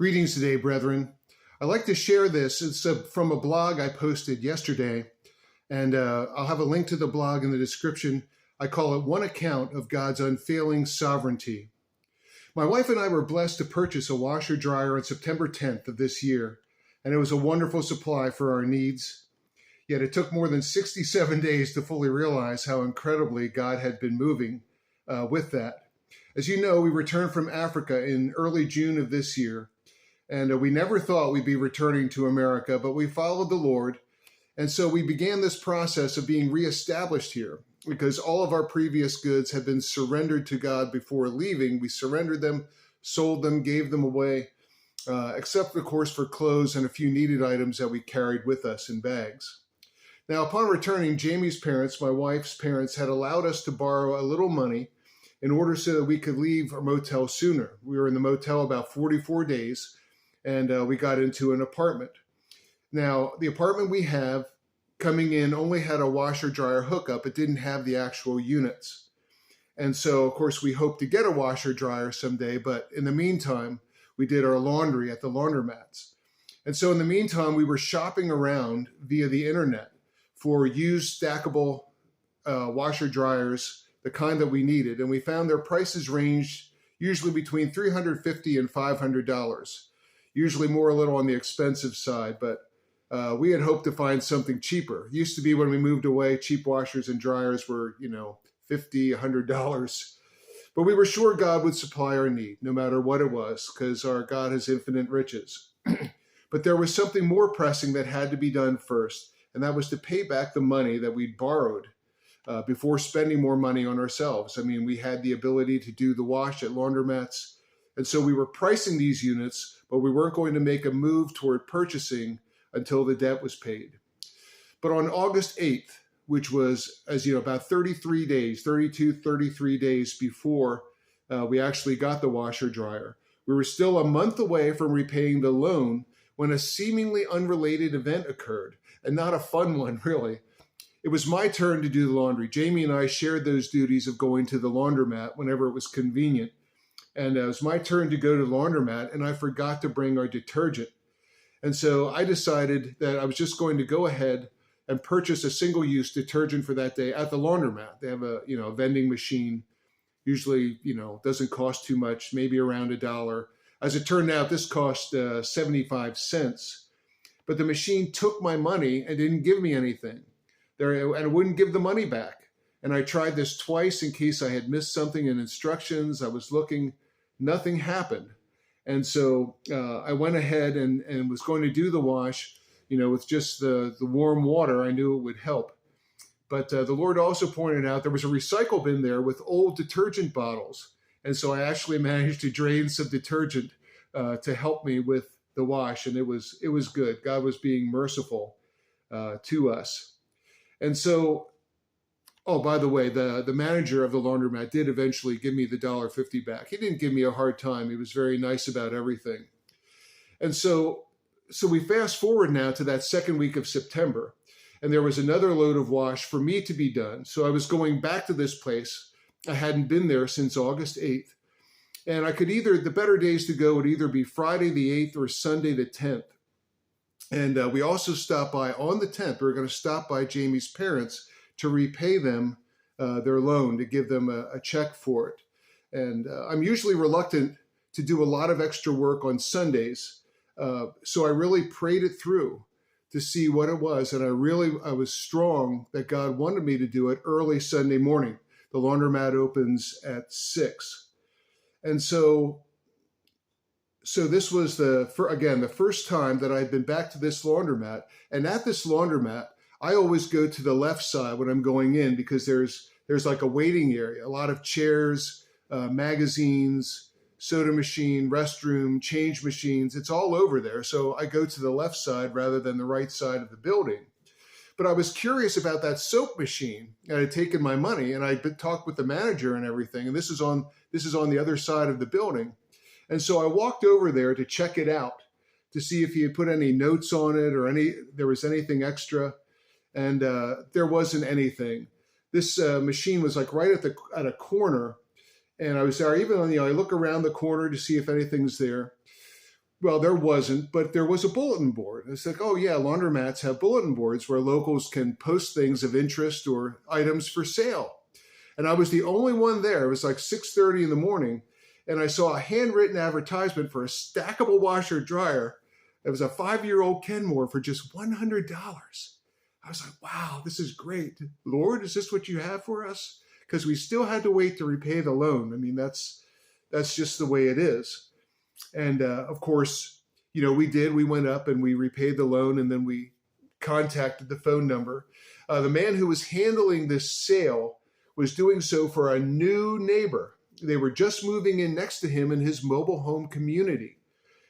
Greetings today, brethren. I'd like to share this. It's from a blog I posted yesterday, and I'll have a link to the blog in the description. I call it One Account of God's Unfailing Sovereignty. My wife and I were blessed to purchase a washer-dryer on September 10th of this year, and it was a wonderful supply for our needs. Yet it took more than 67 days to fully realize how incredibly God had been moving with that. As you know, we returned from Africa in early June of this year, and we never thought we'd be returning to America, but we followed the Lord. And so we began this process of being reestablished here because all of our previous goods had been surrendered to God before leaving. We surrendered them, sold them, gave them away, except, of course, for clothes and a few needed items that we carried with us in bags. Now, upon returning, Jamie's parents, my wife's parents, had allowed us to borrow a little money in order so that we could leave our motel sooner. We were in the motel about 44 days, and we got into an apartment. Now, the apartment we have coming in only had a washer-dryer hookup. It didn't have the actual units. And so, of course, we hoped to get a washer-dryer someday, but in the meantime, we did our laundry at the laundromats. And so in the meantime, we were shopping around via the internet for used stackable washer-dryers, the kind that we needed. And we found their prices ranged usually between $350 and $500. Usually more a little on the expensive side, but we had hoped to find something cheaper. It used to be when we moved away, cheap washers and dryers were, $50, $100. But we were sure God would supply our need, no matter what it was, because our God has infinite riches. But there was something more pressing that had to be done first, and that was to pay back the money that we'd borrowed before spending more money on ourselves. I mean, we had the ability to do the wash at laundromats, and so we were pricing these units, but we weren't going to make a move toward purchasing until the debt was paid. But on August 8th, which was, as you know, about 33 days before we actually got the washer dryer, we were still a month away from repaying the loan when a seemingly unrelated event occurred, and not a fun one, really. It was my turn to do the laundry. Jamie and I shared those duties of going to the laundromat whenever it was convenient. And it was my turn to go to the laundromat, and I forgot to bring our detergent. And so I decided that I was just going to go ahead and purchase a single-use detergent for that day at the laundromat. They have a vending machine. Usually, doesn't cost too much, maybe around $1. As it turned out, this cost 75 cents. But the machine took my money and didn't give me anything. And it wouldn't give the money back. And I tried this twice in case I had missed something in instructions. I was looking. Nothing happened. And so I went ahead and was going to do the wash, with just the warm water. I knew it would help. But the Lord also pointed out there was a recycle bin there with old detergent bottles. And so I actually managed to drain some detergent to help me with the wash. And it was good. God was being merciful to us. And so, oh, by the way, the manager of the laundromat did eventually give me the $1.50 back. He didn't give me a hard time. He was very nice about everything. And so we fast forward now to that second week of September, and there was another load of wash for me to be done. So I was going back to this place. I hadn't been there since August 8th. And the better days to go would either be Friday the 8th or Sunday the 10th. And we also stopped by on the 10th. We were going to stop by Jamie's parents to repay them their loan, to give them a check for it. And I'm usually reluctant to do a lot of extra work on Sundays. So I really prayed it through to see what it was. And I was strong that God wanted me to do it early Sunday morning. The laundromat opens at 6. And so this was the first time that I'd been back to this laundromat. And at this laundromat, I always go to the left side when I'm going in because there's like a waiting area, a lot of chairs, magazines, soda machine, restroom, change machines. It's all over there. So I go to the left side rather than the right side of the building. But I was curious about that soap machine. I had taken my money and I talked with the manager and everything. And this is on the other side of the building. And so I walked over there to check it out to see if he had put any notes on it or there was anything extra. And there wasn't anything. This machine was like right at a corner. And I was there, even on, I look around the corner to see if anything's there. Well, there wasn't, but there was a bulletin board. It's like, oh yeah, laundromats have bulletin boards where locals can post things of interest or items for sale. And I was the only one there. It was like 6:30 in the morning, and I saw a handwritten advertisement for a stackable washer dryer. It was a 5-year-old Kenmore for just $100. I was like, wow, this is great. Lord, is this what you have for us? Because we still had to wait to repay the loan. I mean, that's just the way it is. And of course, we did. We went up and we repaid the loan, and then we contacted the phone number. The man who was handling this sale was doing so for a new neighbor. They were just moving in next to him in his mobile home community.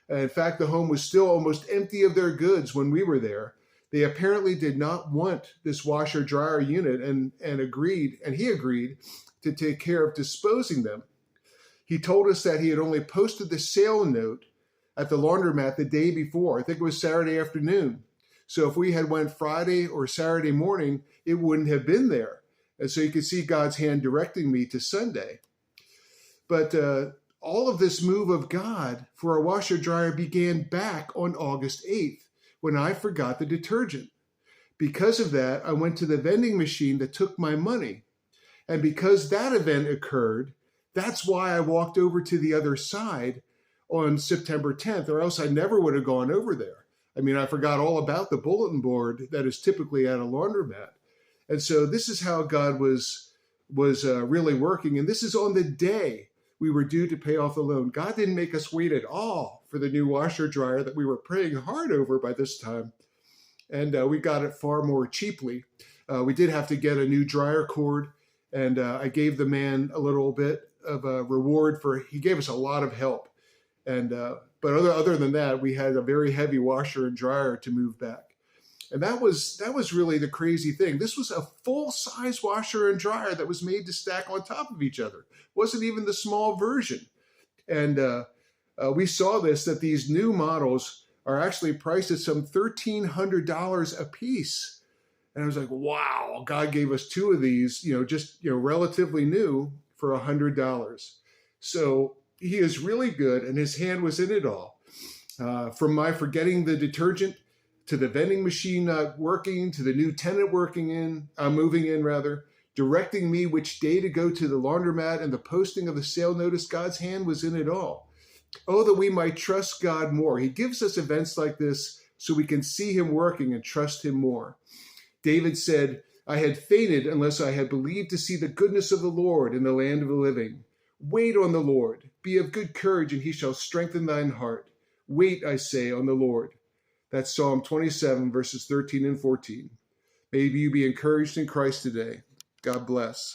In fact, the home was still almost empty of their goods when we were there. They apparently did not want this washer dryer unit and he agreed to take care of disposing them. He told us that he had only posted the sale note at the laundromat the day before. I think it was Saturday afternoon. So if we had went Friday or Saturday morning, it wouldn't have been there. And so you could see God's hand directing me to Sunday. But all of this move of God for a washer dryer began back on August 8th when I forgot the detergent. Because of that, I went to the vending machine that took my money. And because that event occurred, that's why I walked over to the other side on September 10th, or else I never would have gone over there. I mean, I forgot all about the bulletin board that is typically at a laundromat. And so this is how God was really working. And this is on the day we were due to pay off the loan. God didn't make us wait at all for the new washer dryer that we were praying hard over by this time. And we got it far more cheaply. We did have to get a new dryer cord, and I gave the man a little bit of a reward he gave us a lot of help. And but other than that, we had a very heavy washer and dryer to move back. And that was really the crazy thing. This was a full-size washer and dryer that was made to stack on top of each other. It wasn't even the small version. And we saw that these new models are actually priced at some $1,300 a piece. And I was like, wow, God gave us two of these, relatively new for $100. So he is really good, and his hand was in it all. From my forgetting the detergent, to the vending machine not working, to the new tenant moving in, directing me which day to go to the laundromat, and the posting of the sale notice. God's hand was in it all. Oh, that we might trust God more. He gives us events like this so we can see him working and trust him more. David said, I had fainted unless I had believed to see the goodness of the Lord in the land of the living. Wait on the Lord. Be of good courage, and he shall strengthen thine heart. Wait, I say, on the Lord. That's Psalm 27, verses 13 and 14. May you be encouraged in Christ today. God bless.